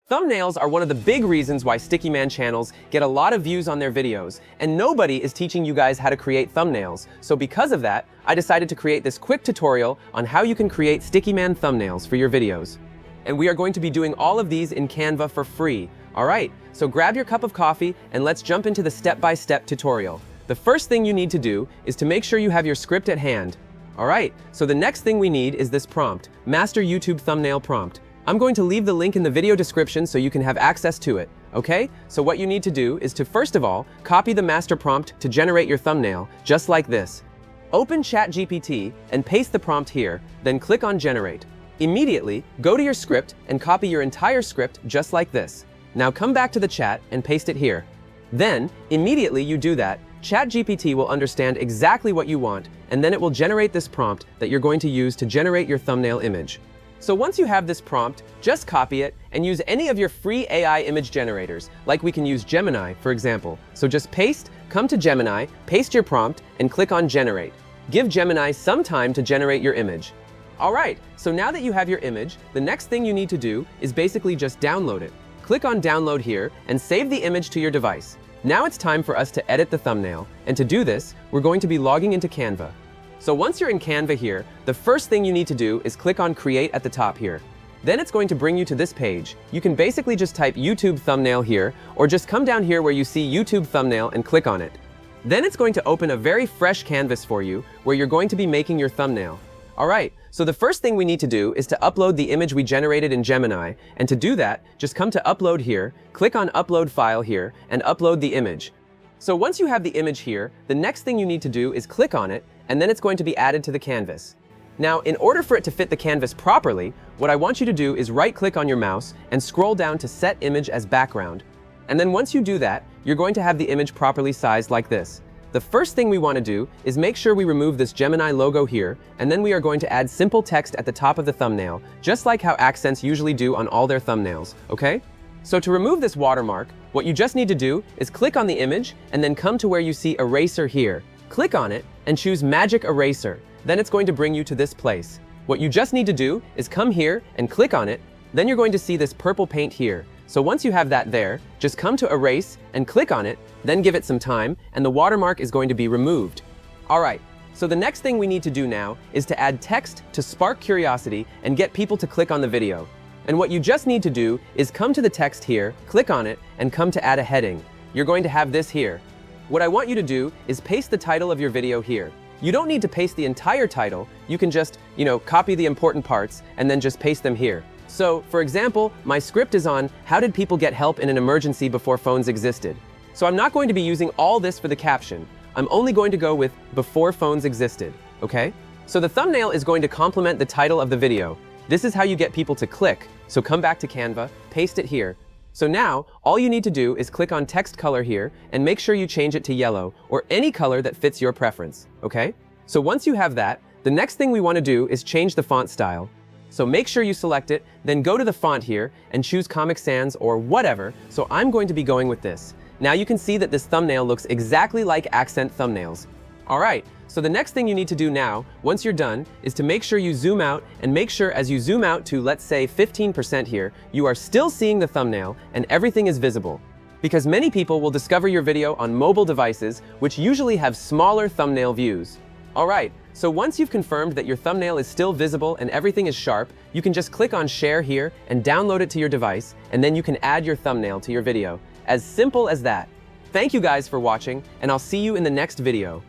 Thumbnails are one of the big reasons why Stickyman channels get a lot of views on their videos, and nobody is teaching you guys how to create thumbnails. So because of that, I decided to create this quick tutorial on how you can create Stickyman thumbnails for your videos. And we are going to be doing all of these in Canva for free. Alright, so grab your cup of coffee and let's jump into the step-by-step tutorial. The first thing you need to do is to make sure you have your script at hand. Alright, so the next thing we need is this prompt, Master YouTube Thumbnail Prompt. I'm going to leave the link in the video description so you can have access to it, okay? So what you need to do is to first of all, copy the master prompt to generate your thumbnail, just like this. Open ChatGPT and paste the prompt here, then click on Generate. Immediately, go to your script and copy your entire script just like this. Now come back to the chat and paste it here. Then, immediately you do that, ChatGPT will understand exactly what you want, and then it will generate this prompt that you're going to use to generate your thumbnail image. So once you have this prompt, just copy it and use any of your free AI image generators, like we can use Gemini, for example. So just paste, come to Gemini, paste your prompt, and click on Generate. Give Gemini some time to generate your image. Alright, so now that you have your image, the next thing you need to do is basically just download it. Click on Download here and save the image to your device. Now it's time for us to edit the thumbnail, and to do this, we're going to be logging into Canva. So once you're in Canva here, the first thing you need to do is click on Create at the top here. Then it's going to bring you to this page. You can basically just type YouTube thumbnail here, or just come down here where you see YouTube thumbnail and click on it. Then it's going to open a very fresh canvas for you, where you're going to be making your thumbnail. Alright, so the first thing we need to do is to upload the image we generated in Gemini, and to do that, just come to Upload here, click on Upload File here, and upload the image. So once you have the image here, the next thing you need to do is click on it, and then it's going to be added to the canvas. Now, in order for it to fit the canvas properly, what I want you to do is right-click on your mouse and scroll down to Set Image as Background. And then once you do that, you're going to have the image properly sized like this. The first thing we want to do is make sure we remove this Gemini logo here, and then we are going to add simple text at the top of the thumbnail, just like how accents usually do on all their thumbnails, okay? So to remove this watermark, what you just need to do is click on the image and then come to where you see Eraser here. Click on it and choose Magic Eraser. Then it's going to bring you to this place. What you just need to do is come here and click on it. Then you're going to see this purple paint here. So once you have that there, just come to Erase and click on it, then give it some time, and the watermark is going to be removed. Alright, so the next thing we need to do now is to add text to spark curiosity and get people to click on the video. And what you just need to do is come to the text here, click on it, and come to add a heading. You're going to have this here. What I want you to do is paste the title of your video here. You don't need to paste the entire title. You can just, copy the important parts and then just paste them here. So, for example, my script is on how did people get help in an emergency before phones existed. So I'm not going to be using all this for the caption. I'm only going to go with before phones existed, okay? So the thumbnail is going to complement the title of the video. This is how you get people to click. So come back to Canva, paste it here. So now, all you need to do is click on text color here and make sure you change it to yellow or any color that fits your preference, okay? So once you have that, the next thing we want to do is change the font style. So make sure you select it, then go to the font here and choose Comic Sans or whatever. So I'm going to be going with this. Now you can see that this thumbnail looks exactly like accent thumbnails. Alright, so the next thing you need to do now, once you're done, is to make sure you zoom out and make sure as you zoom out to, let's say, 15% here, you are still seeing the thumbnail and everything is visible. Because many people will discover your video on mobile devices, which usually have smaller thumbnail views. Alright, so once you've confirmed that your thumbnail is still visible and everything is sharp, you can just click on Share here and download it to your device, and then you can add your thumbnail to your video. As simple as that. Thank you guys for watching, and I'll see you in the next video.